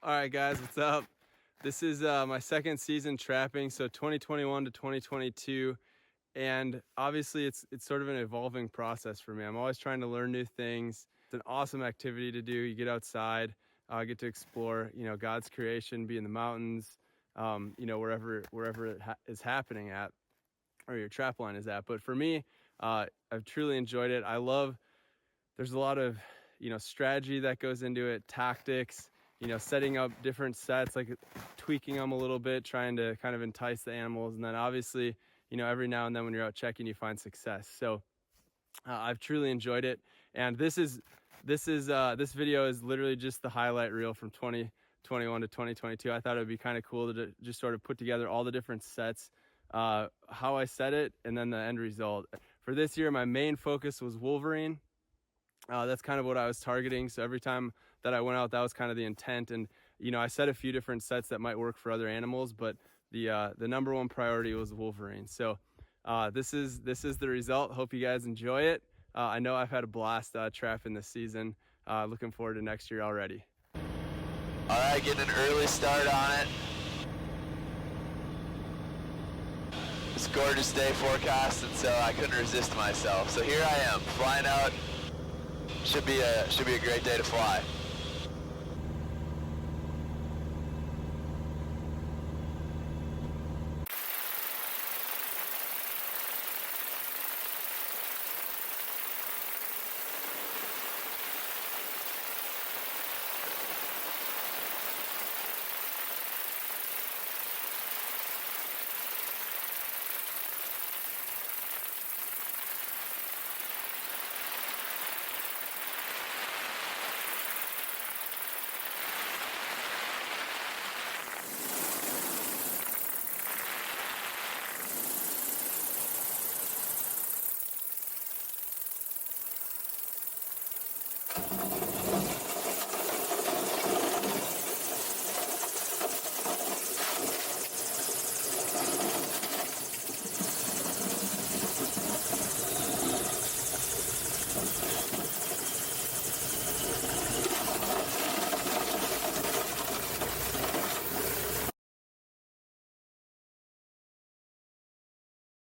All right, guys, what's up? This is my second season trapping, so 2021 to 2022, and obviously it's sort of an evolving process for me. I'm always trying to learn new things. It's an awesome activity to do. You get outside, get to explore, God's creation, be in the mountains, wherever it is happening at, or your trap line is at. But for me, I've truly enjoyed it. There's a lot of strategy that goes into it, tactics, setting up different sets, like tweaking them a little bit, trying to kind of entice the animals. And then obviously, every now and then when you're out checking, you find success. So I've truly enjoyed it. And this video is literally just the highlight reel from 2021 to 2022. I thought it would be kind of cool to just sort of put together all the different sets, how I set it, and then the end result. For this year, my main focus was Wolverine. That's kind of what I was targeting. So every time that I went out, that was kind of the intent. And, I set a few different sets that might work for other animals, but the number one priority was Wolverine. So this is the result. Hope you guys enjoy it. I know I've had a blast trapping this season. Looking forward to next year already. All right, getting an early start on it. It's a gorgeous day forecast, and so I couldn't resist myself. So here I am, flying out. Should be a great day to fly.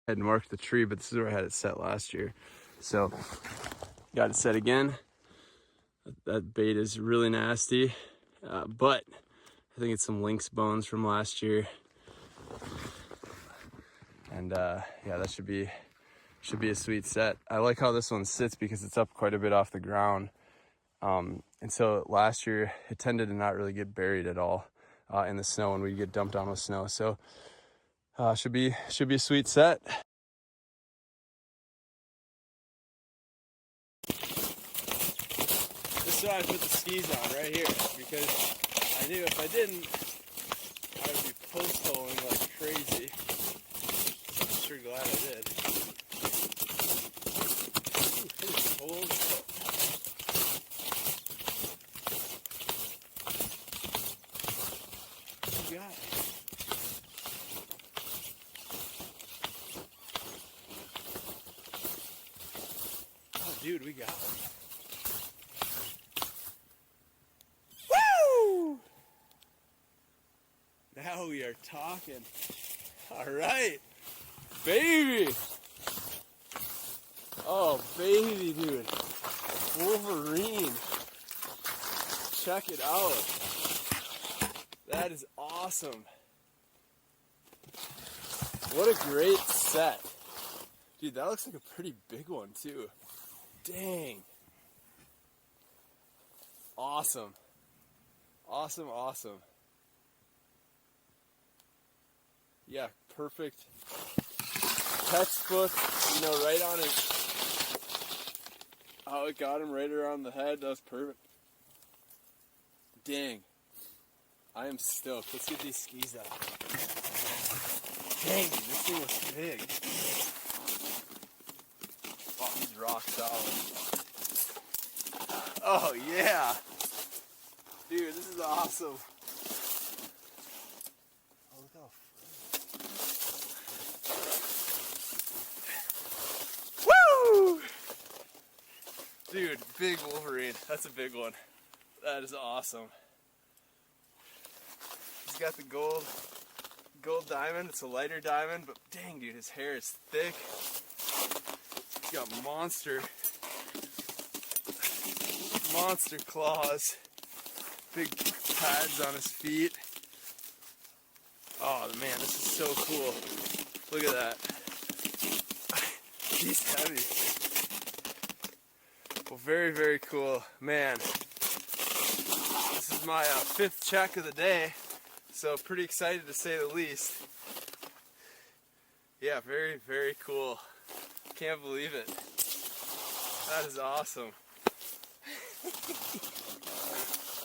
I had marked the tree, but this is where I had it set last year. So got it set again. That bait is really nasty, but I think it's some lynx bones from last year. And yeah, that should be a sweet set. I like how this one sits because it's up quite a bit off the ground. And so last year it tended to not really get buried at all in the snow, and we'd get dumped on with snow. So should be a sweet set. This is why I put the skis on right here, because I knew if I didn't, I would be post holing like crazy. So I'm sure glad I did. Ooh, it's cold. What you got? Oh, dude, we got one. Woo! Now we are talking. All right, baby. Oh, baby, dude. Wolverine. Check it out. That is awesome. What a great set. Dude, that looks like a pretty big one, too. Dang. Awesome. Awesome, awesome. Yeah, perfect. Textbook, right on it. Oh, it got him right around the head. That was perfect. Dang. I am stoked. Let's get these skis out. Dang, dude, this thing was big. Oh, he's rock solid. Oh, yeah. Dude, this is awesome. Oh, look how Woo! Dude, big Wolverine. That's a big one. That is awesome. got the gold diamond. It's a lighter diamond, but dang, dude, his hair is thick. He's got monster claws, big pads on his feet. Oh man, this is so cool. Look at that. He's heavy. Well, very, very cool. Man, this is my 5th check of the day, so pretty excited to say the least. Yeah, very, very cool. Can't believe it. That is awesome.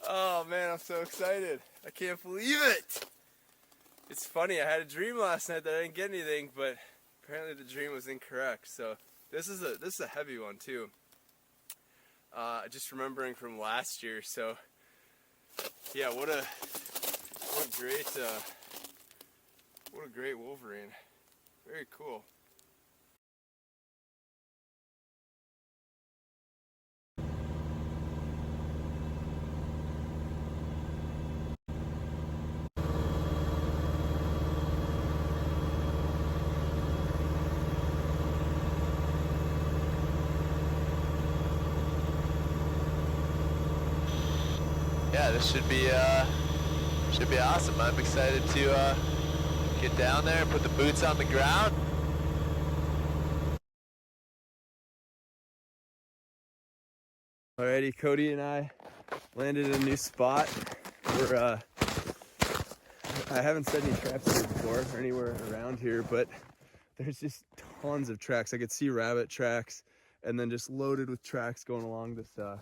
Oh man, I'm so excited. I can't believe it. It's funny, I had a dream last night that I didn't get anything, but apparently the dream was incorrect. So this is a heavy one too. Just remembering from last year. So yeah, what a great Wolverine. Very cool. Yeah, this should be awesome. I'm excited to get down there and put the boots on the ground. Alrighty, Cody and I landed in a new spot. We're I haven't set any traps here before or anywhere around here, but there's just tons of tracks. I could see rabbit tracks, and then just loaded with tracks going along this. This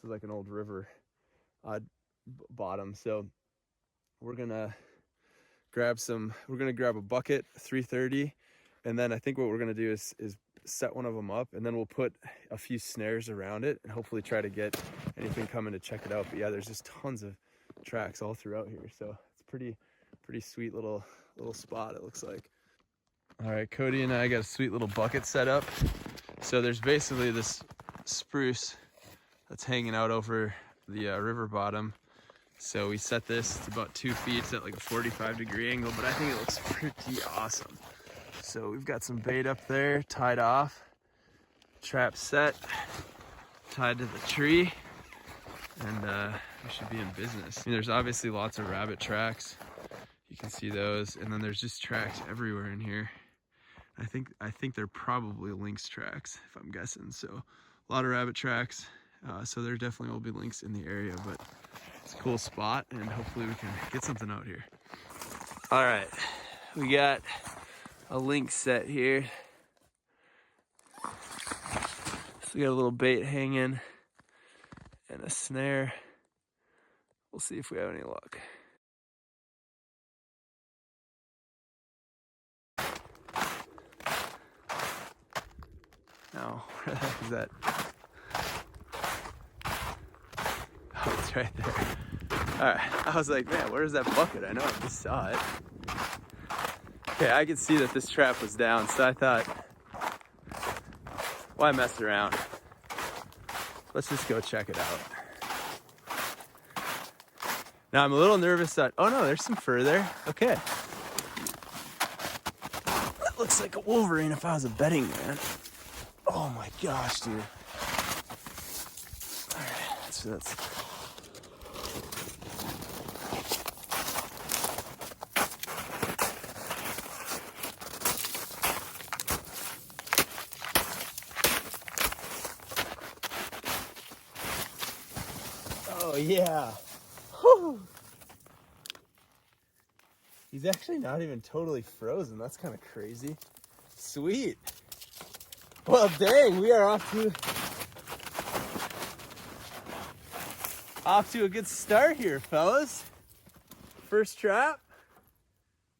is like an old river bottom. So we're gonna grab a bucket, 330, and then I think what we're gonna do is set one of them up, and then we'll put a few snares around it and hopefully try to get anything coming to check it out. But yeah, there's just tons of tracks all throughout here, so it's pretty sweet little spot, it looks like. All right, Cody and I got a sweet little bucket set up. So there's basically this spruce that's hanging out over the river bottom. So we set this, it's about 2 feet, it's at like a 45-degree angle, but I think it looks pretty awesome. So we've got some bait up there, tied off, trap set, tied to the tree, and we should be in business. I mean, there's obviously lots of rabbit tracks. You can see those, and then there's just tracks everywhere in here. I think they're probably lynx tracks, if I'm guessing. So a lot of rabbit tracks. So there definitely will be lynx in the area, but it's a cool spot, and hopefully we can get something out here. All right, we got a lynx set here. So we got a little bait hanging and a snare. We'll see if we have any luck. No, where the heck is that? Oh, it's right there. All right, I was like, man, where's that bucket? I know I just saw it. Okay, I could see that this trap was down, so I thought, why mess around? Let's just go check it out. Now I'm a little nervous that, oh no, there's some fur there. Okay. That looks like a Wolverine if I was a betting man. Oh my gosh, dude. All right, so that's. Oh yeah. Whew. He's actually not even totally frozen. That's kind of crazy. Sweet. Well, dang, we are off to a good start here, fellas. First trap,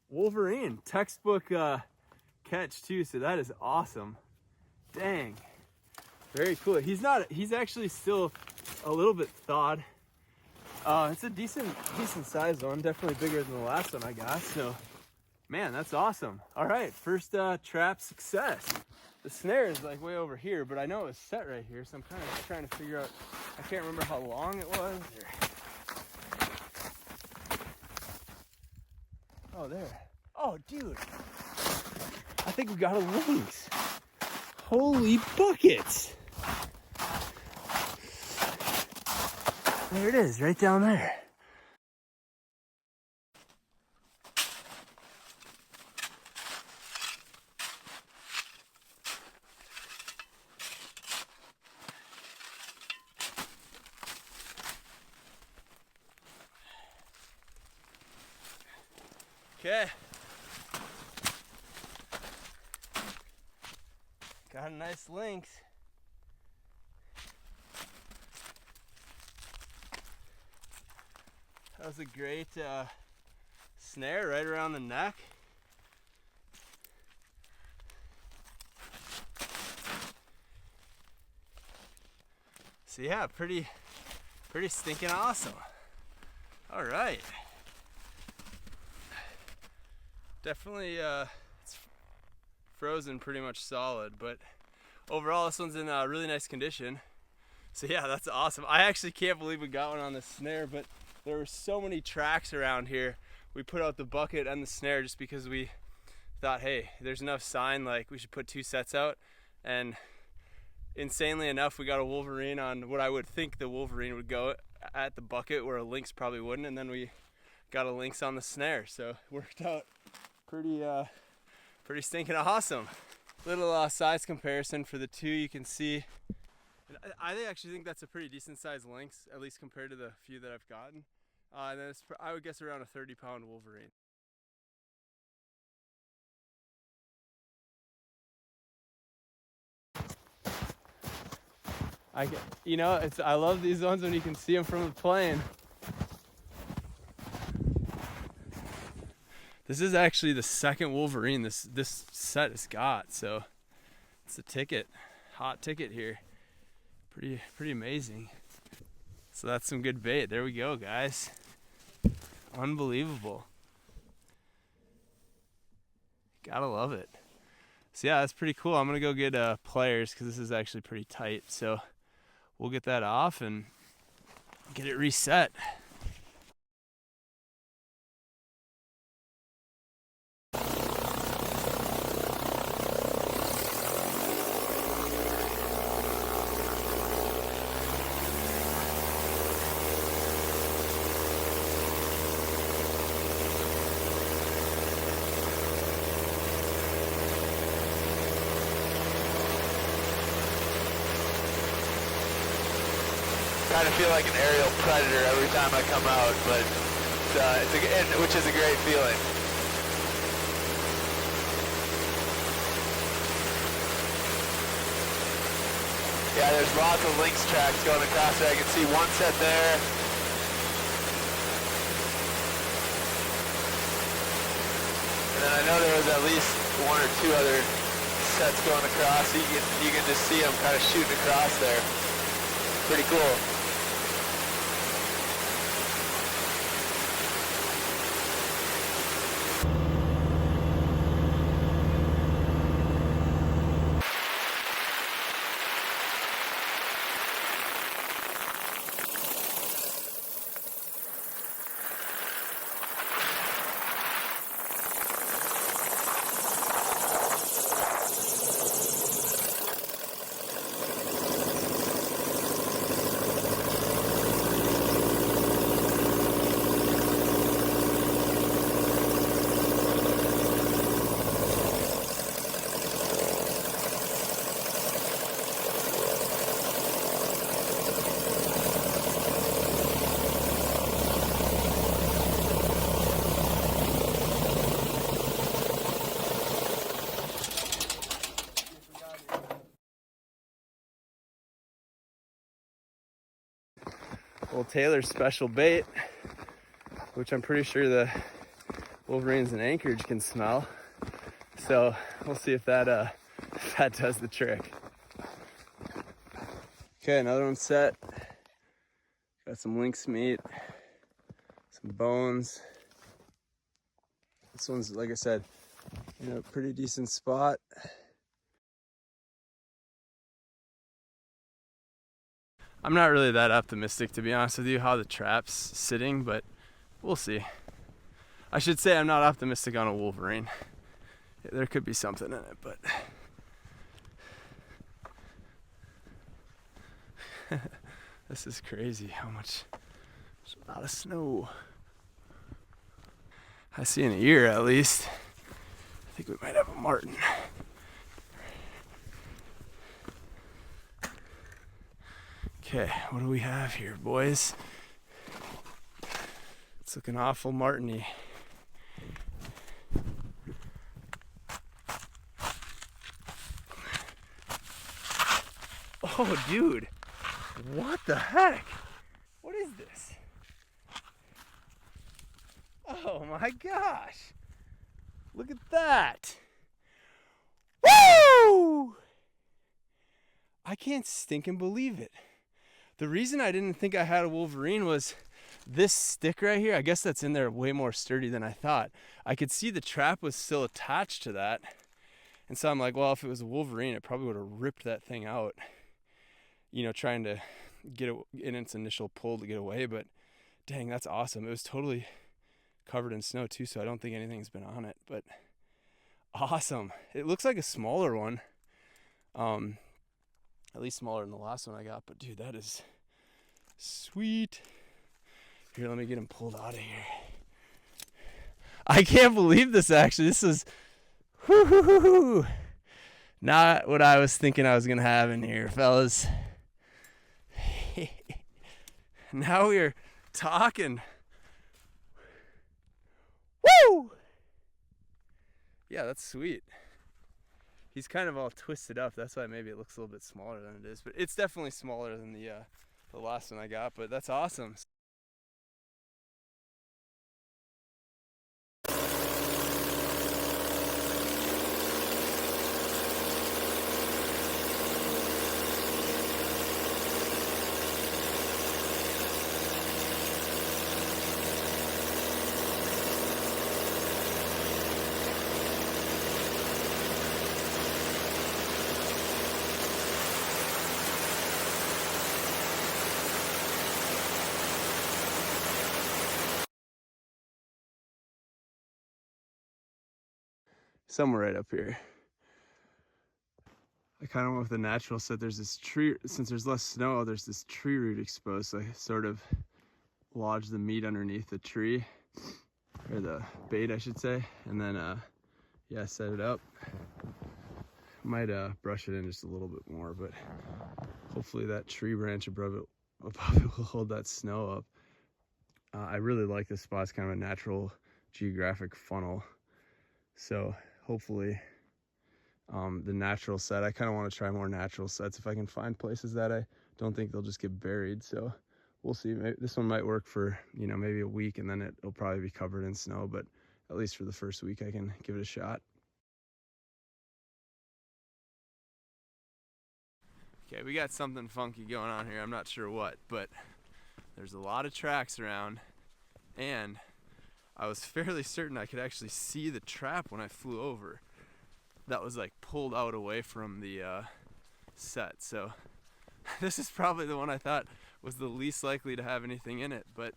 Wolverine, textbook catch too, so that is awesome. Dang, very cool. He's actually still a little bit thawed. It's a decent sized one, definitely bigger than the last one I got, so man, that's awesome. All right, first trap success. The snare is like way over here, but I know it was set right here, so I'm kind of just trying to figure out, I can't remember how long it was. Oh, there. Oh, dude. I think we got a lynx. Holy buckets. There it is, right down there. Okay. Got a nice lynx. That was a great snare right around the neck. So yeah, pretty stinking awesome. All right. Definitely it's frozen pretty much solid, but overall this one's in really nice condition. So yeah, that's awesome. I actually can't believe we got one on the snare, but there were so many tracks around here. We put out the bucket and the snare just because we thought, hey, there's enough sign, like we should put 2 sets out. And insanely enough, we got a Wolverine on what I would think the Wolverine would go at the bucket, where a Lynx probably wouldn't, and then we got a Lynx on the snare. So it worked out pretty stinking awesome. Little size comparison for the two. You can see I actually think that's a pretty decent sized lynx, at least compared to the few that I've gotten. And then it's, I would guess, around a 30-pound Wolverine. I love these ones when you can see them from the plane. This is actually the second Wolverine this set has got, so it's a ticket, hot ticket here. Pretty amazing. So that's some good bait. There we go, guys. Unbelievable. Gotta love it. So yeah, that's pretty cool. I'm gonna go get pliers because this is actually pretty tight. So we'll get that off and get it reset. Kind of feel like an aerial predator every time I come out, but which is a great feeling. Yeah, there's lots of lynx tracks going across there. I can see one set there. And then I know there was at least 1 or 2 other sets going across. You can just see them kind of shooting across there. Pretty cool. Well, Taylor's special bait, which I'm pretty sure the Wolverines in Anchorage can smell. So we'll see if that does the trick. Okay, another one set. Got some lynx meat, some bones. This one's, like I said, in a pretty decent spot. I'm not really that optimistic, to be honest with you, how the trap's sitting, but we'll see. I should say I'm not optimistic on a Wolverine. There could be something in it, but this is crazy how much. There's a lot of snow. I see an ear at least. I think we might have a Marten. Okay, what do we have here, boys? It's looking awful Marten-y. Oh, dude. What the heck? What is this? Oh my gosh. Look at that. Woo! I can't stinking believe it. The reason I didn't think I had a Wolverine was this stick right here. I guess that's in there way more sturdy than I thought. I could see the trap was still attached to that. And so I'm like, well, if it was a Wolverine, it probably would have ripped that thing out. You know, trying to get it in its initial pull to get away. But dang, that's awesome. It was totally covered in snow too, so I don't think anything's been on it. But awesome. It looks like a smaller one. At least smaller than the last one I got. But dude, that is sweet. Here, let me get him pulled out of here. I can't believe this actually. This is not what I was thinking I was going to have in here, fellas. Now we're talking. Woo! Yeah, that's sweet. He's kind of all twisted up. That's why maybe it looks a little bit smaller than it is. But it's definitely smaller than the last one I got. But that's awesome. Somewhere right up here. I kind of went with the natural set. There's this tree, since there's less snow, there's this tree root exposed. So I sort of lodged the meat underneath the tree, or the bait, I should say. And then, yeah, set it up. Might brush it in just a little bit more, but hopefully that tree branch above it will hold that snow up. I really like this spot. It's kind of a natural geographic funnel. So hopefully the natural set, I kind of want to try more natural sets if I can find places that I don't think they'll just get buried. So we'll see. Maybe this one might work for, you know, maybe a week, and then it'll probably be covered in snow, but at least for the first week I can give it a shot. Okay, we got something funky going on here. I'm not sure what, but there's a lot of tracks around, and I was fairly certain I could actually see the trap when I flew over. That was like pulled out away from the set. So this is probably the one I thought was the least likely to have anything in it, but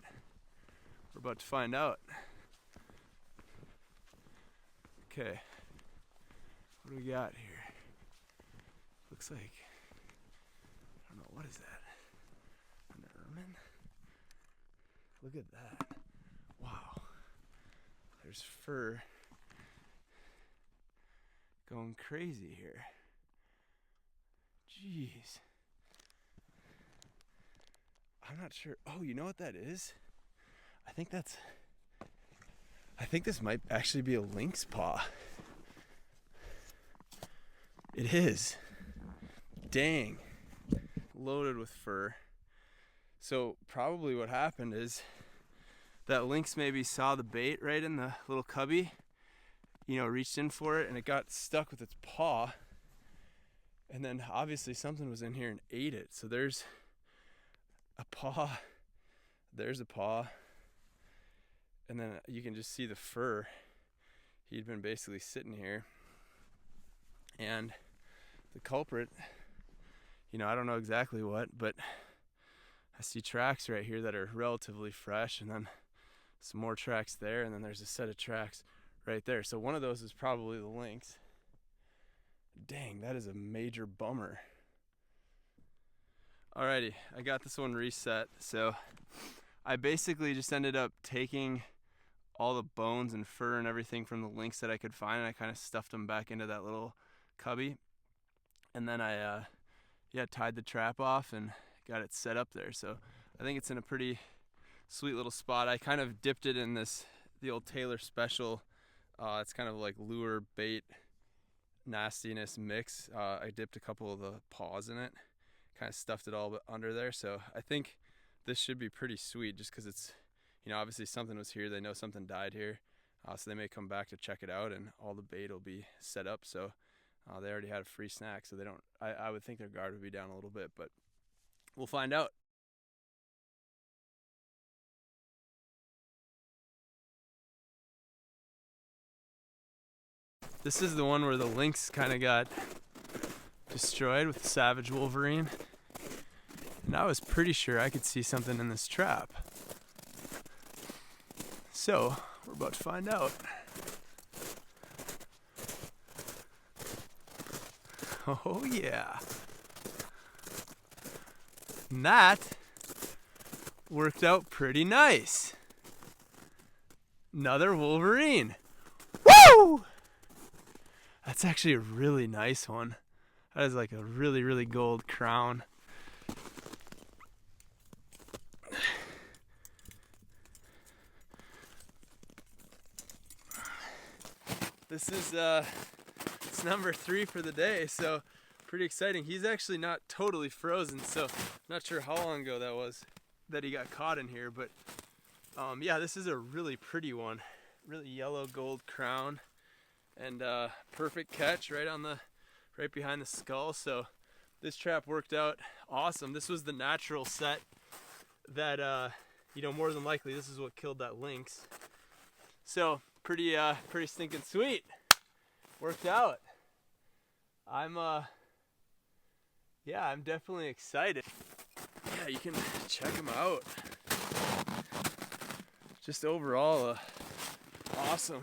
we're about to find out. Okay, what do we got here? Looks like, I don't know, what is that? An ermine? Look at that. Wow. There's fur going crazy here. Jeez. I'm not sure. Oh, you know what that is? I think this might actually be a lynx paw. It is. Dang. Loaded with fur. So probably what happened is that lynx maybe saw the bait right in the little cubby, you know, reached in for it, and it got stuck with its paw. And then obviously something was in here and ate it. So there's a paw. There's a paw. And then you can just see the fur. He'd been basically sitting here. And the culprit, you know, I don't know exactly what, but I see tracks right here that are relatively fresh, and then some more tracks there, and then there's a set of tracks right there. So one of those is probably the Lynx. Dang, that is a major bummer. Alrighty, I got this one reset. So I basically just ended up taking all the bones and fur and everything from the Lynx that I could find, and I kind of stuffed them back into that little cubby. And then I tied the trap off and got it set up there. So I think it's in a pretty sweet little spot. I kind of dipped it in the old Taylor Special. It's kind of like lure bait nastiness mix. I dipped a couple of the paws in it, kind of stuffed it all under there. So I think this should be pretty sweet, just because it's, you know, obviously something was here. They know something died here, so they may come back to check it out, and all the bait will be set up. So they already had a free snack, so they don't. I would think their guard would be down a little bit, but we'll find out. This is the one where the Lynx kind of got destroyed with the Savage Wolverine. And I was pretty sure I could see something in this trap. So, we're about to find out. Oh yeah. And that worked out pretty nice. Another Wolverine. Woo! That's actually a really nice one. That is like a really, really gold crown. This is it's number 3 for the day, so pretty exciting. He's actually not totally frozen, so not sure how long ago that was that he got caught in here, but yeah, this is a really pretty one. Really yellow gold crown. And perfect catch right behind the skull. So this trap worked out awesome. This was the natural set that you know, more than likely this is what killed that Lynx. So pretty stinking sweet. Worked out. I'm definitely excited. Yeah, you can check them out. Just overall awesome.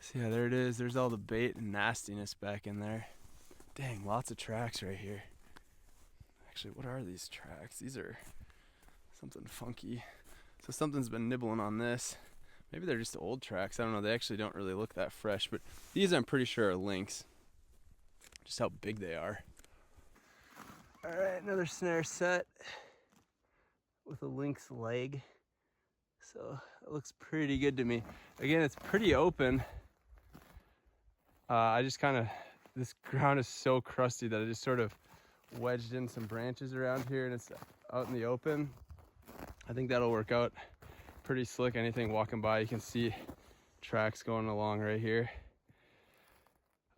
So yeah, there it is. There's all the bait and nastiness back in there. Dang, lots of tracks right here. Actually, what are these tracks? These are something funky. So something's been nibbling on this. Maybe they're just old tracks. I don't know. They actually don't really look that fresh, but these I'm pretty sure are Lynx. Just how big they are. All right, another snare set with a Lynx leg. So it looks pretty good to me. Again, it's pretty open. I just kind of, this ground is so crusty that I just sort of wedged in some branches around here, and it's out in the open. I think that'll work out pretty slick. Anything walking by, you can see tracks going along right here.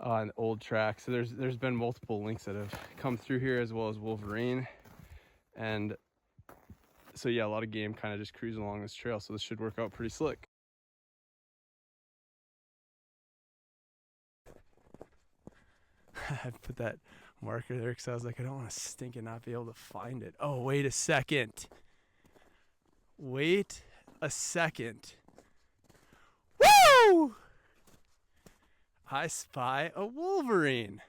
An old track. So there's been multiple Lynx that have come through here, as well as Wolverine. And so yeah, a lot of game kind of just cruising along this trail. So this should work out pretty slick. I put that marker there because I was like, I don't want to stink and not be able to find it. Oh, wait a second. Wait a second. Woo! I spy a Wolverine.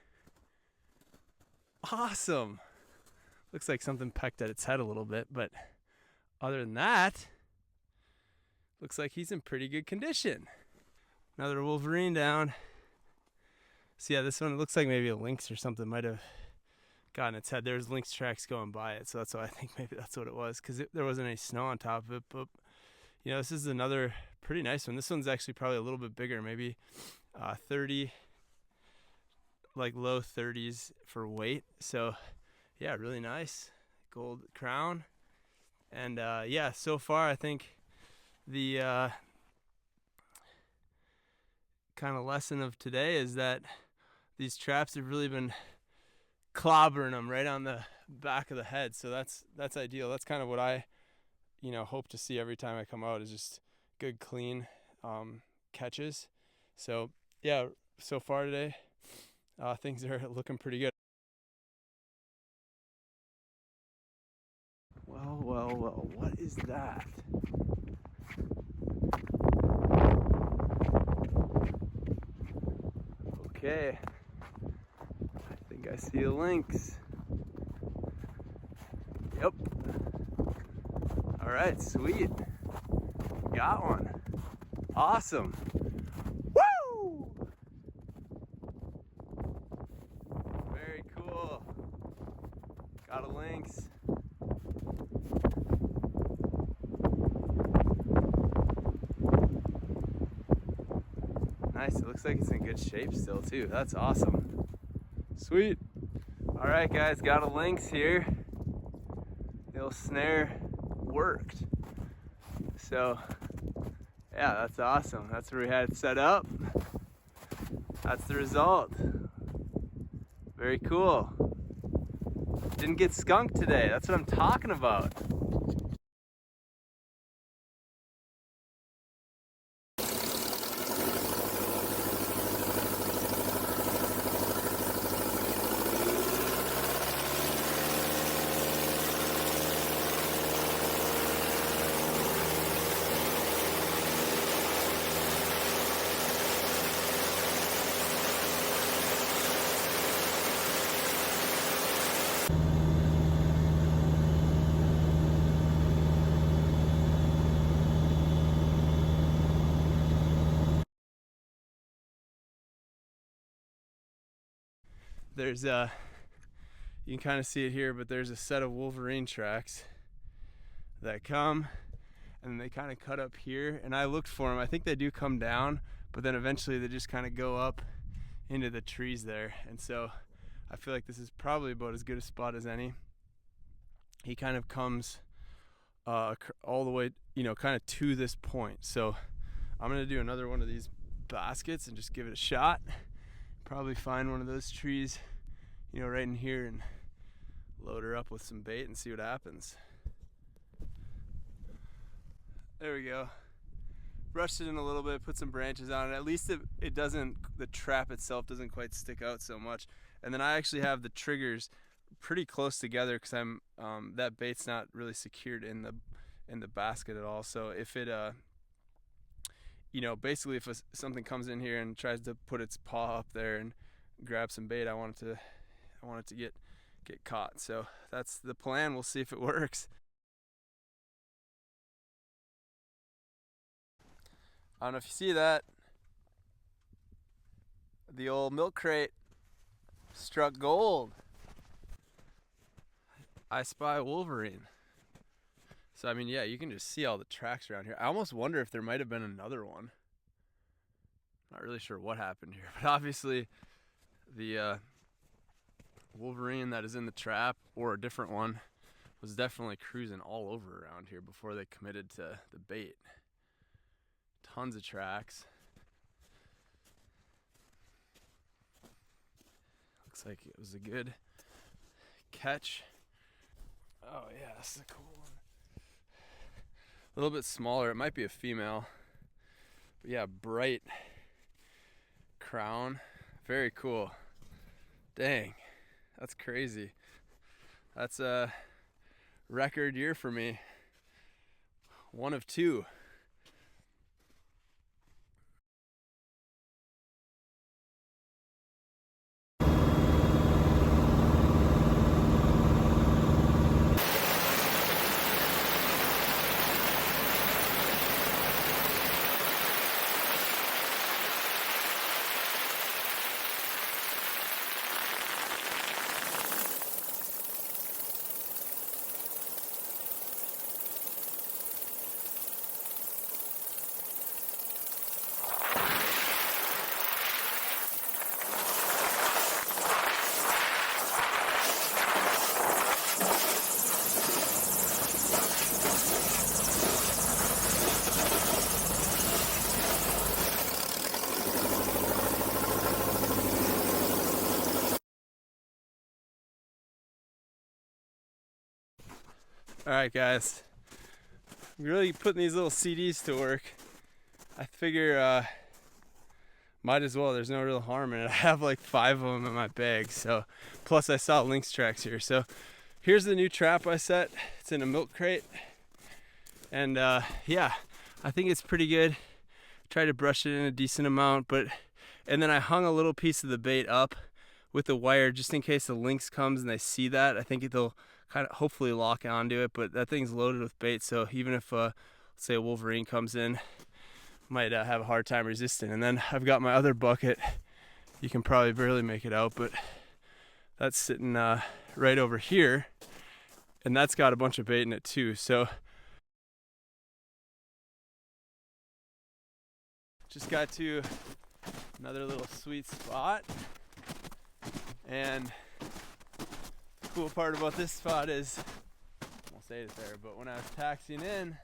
Awesome. Looks like something pecked at its head a little bit, but other than that, looks like he's in pretty good condition. Another Wolverine down. So yeah, this one, it looks like maybe a Lynx or something might have gotten its head. There's Lynx tracks going by it, so that's why I think maybe that's what it was, because there wasn't any snow on top of it. But you know, this is another pretty nice one. This one's actually probably a little bit bigger, maybe 30, like low 30s for weight. So yeah, really nice gold crown. And yeah, so far I think the kind of lesson of today is that these traps have really been clobbering them right on the back of the head. So that's ideal. That's kind of what I hope to see every time I come out is just good, clean catches. So yeah, so far today, things are looking pretty good. Well, what is that? Okay, I think I see a lynx. Yep. All right, sweet. Got one. Awesome. Woo! Very cool. Got a lynx. Nice, it looks like it's in good shape still too. That's awesome. Sweet. All right guys, got a lynx here. The old snare worked. So yeah, that's awesome. That's where we had it set up. That's the result. Very cool. Didn't get skunked today. That's what I'm talking about. There's you can kind of see it here, but there's a set of Wolverine tracks that come and they kind of cut up here, and I looked for them. I think they do come down, but then eventually they just kind of go up into the trees there, and so I feel like this is probably about as good a spot as any. He kind of comes all the way, kind of to this point. So I'm gonna do another one of these baskets and just give it a shot. Probably find one of those trees, right in here, and load her up with some bait and see what happens. There we go. Brushed it in a little bit, put some branches on it. At least it doesn't, the trap itself doesn't quite stick out so much. And then I actually have the triggers pretty close together because I'm that bait's not really secured in the basket at all. So if it basically if something comes in here and tries to put its paw up there and grab some bait, I want it to get caught. So that's the plan. We'll see if it works. I don't know if you see that. The old milk crate struck gold. I spy Wolverine. So I mean, yeah, you can just see all the tracks around here. I almost wonder if there might have been another one. Not really sure what happened here, but obviously the Wolverine that is in the trap, or a different one, was definitely cruising all over around here before they committed to the bait. Tons of tracks. Looks like it was a good catch. Oh yeah, this is a cool one. A little bit smaller. It might be a female. But yeah, bright crown. Very cool. Dang, that's crazy. That's a record year for me. One of two. All right, guys. really putting these little CDs to work. I figure might as well. There's no real harm in it. I have like 5 of them in my bag. So plus I saw Lynx tracks here. So here's the new trap I set. It's in a milk crate. And yeah, I think it's pretty good. Tried to brush it in a decent amount, and then I hung a little piece of the bait up with the wire just in case the Lynx comes and they see that. I think they'll kind of hopefully lock onto it, but that thing's loaded with bait, so even if let's say a Wolverine comes in, might have a hard time resisting. And then I've got my other bucket. You can probably barely make it out, but that's sitting right over here, and that's got a bunch of bait in it too. So just got to another little sweet spot, and the cool part about this spot is, I won't say it there, but when I was taxiing in,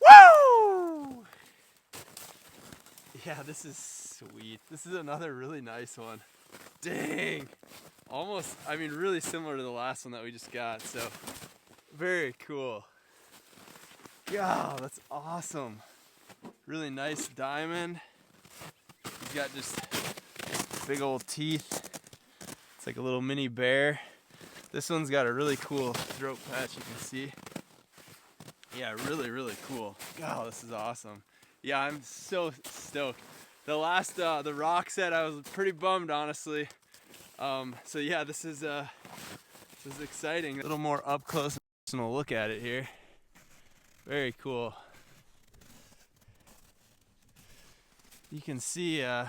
woo! Yeah, this is sweet. This is another really nice one. Dang! Almost, I mean, really similar to the last one that we just got, so very cool. Yeah, that's awesome. Really nice diamond. He's got just big old teeth. It's like a little mini bear. This one's got a really cool throat patch, you can see. Yeah, really, really cool. God, this is awesome. Yeah, I'm so stoked. The last, the rock set, I was pretty bummed, honestly. So yeah, this is exciting. A little more up close and personal look at it here. Very cool. You can see, yeah,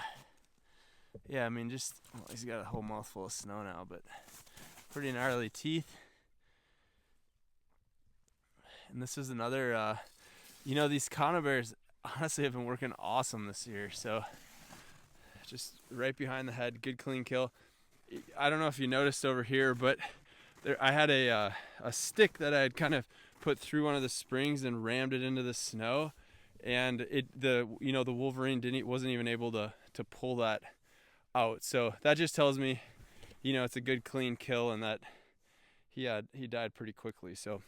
I mean, just, well, he's got a whole mouthful of snow now, but pretty gnarly teeth. And this is another, you know, these Conibears honestly have been working awesome this year. So just right behind the head, good clean kill. I don't know if you noticed over here, but there, I had a stick that I had kind of put through one of the springs and rammed it into the snow, and the Wolverine wasn't even able to pull that out. So that just tells me, you know, it's a good clean kill and that he died pretty quickly. So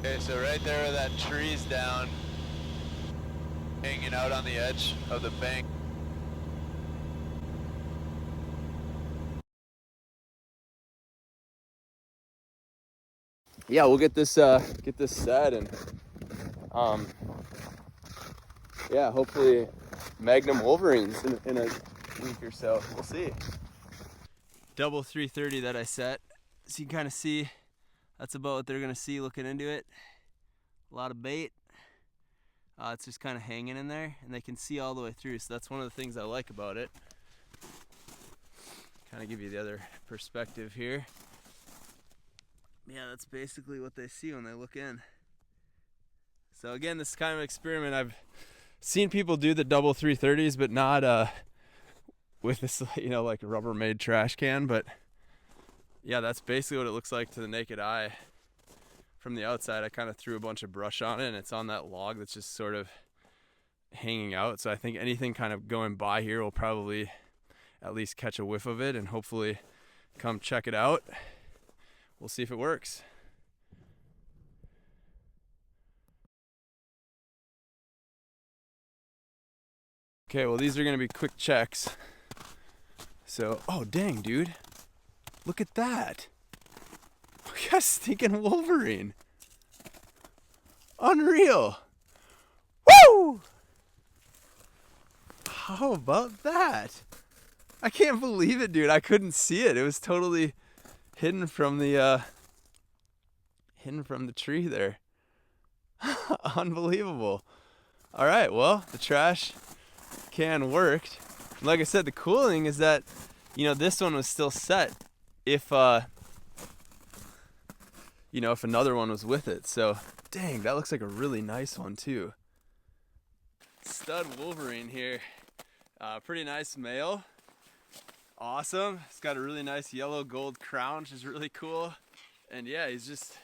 Okay, so right there where that tree's down, hanging out on the edge of the bank. yeah, we'll get this set, and yeah, hopefully Magnum Wolverines in a week or so. We'll see. Double 330 that I set, so you can kind of see that's about what they're gonna see looking into it. A lot of bait. It's just kind of hanging in there, and they can see all the way through, so that's one of the things I like about it. Kind of give you the other perspective here. Yeah, that's basically what they see when they look in. So again, this is kind of an experiment. I've seen people do the double 330s, but not with this, you know, like a Rubbermaid trash can. But yeah, that's basically what it looks like to the naked eye. From the outside, I kind of threw a bunch of brush on it, and it's on that log that's just sort of hanging out. So I think anything kind of going by here will probably at least catch a whiff of it and hopefully come check it out. We'll see if it works. Okay, well, these are gonna be quick checks. So, oh dang, dude. Look at that. We got a stinking Wolverine. Unreal. Woo! How about that? I can't believe it, dude. I couldn't see it. It was totally hidden from the tree there. Unbelievable. All right, well, the trash can worked. Like I said, the cool thing is that, you know, this one was still set if, you know, if another one was with it. So, dang, that looks like a really nice one too. Stud Wolverine here. Pretty nice male. Awesome. It's got a really nice yellow gold crown, which is really cool. And yeah, he's just,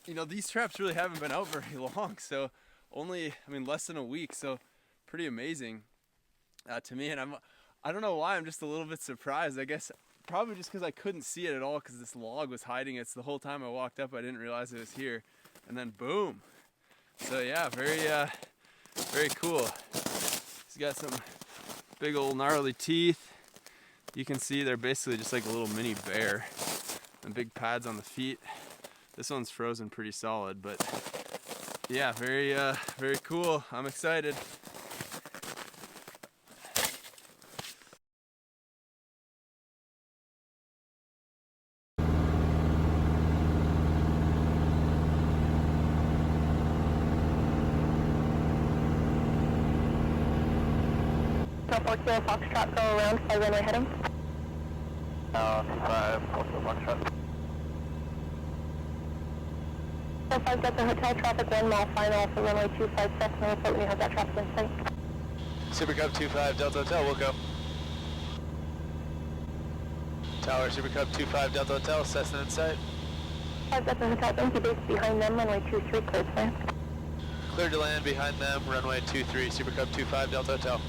you know, these traps really haven't been out very long. So only, I mean, less than a week. So pretty amazing to me. And I don't know why, I'm just a little bit surprised. I guess probably just because I couldn't see it at all because this log was hiding it. So the whole time I walked up, I didn't realize it was here. And then boom. So yeah, very cool. He's got some big old gnarly teeth. You can see they're basically just like a little mini bear. And big pads on the feet. This one's frozen pretty solid, but yeah, very cool. I'm excited. Four Kilo Foxtrot, go around, fly runway heading. 5, 4 Kilo Foxtrot. 45 Delta Hotel, traffic 1 mile final for runway 25 Cessna, report when you have that traffic in sight. Supercub 25 Delta Hotel, Wilco. Tower Supercub 25 Delta Hotel, Cessna in sight. 5 Delta Hotel, thank you, base behind them, runway 23, cleared, sir. Cleared to land behind them, runway 23, Supercub 25 Delta Hotel.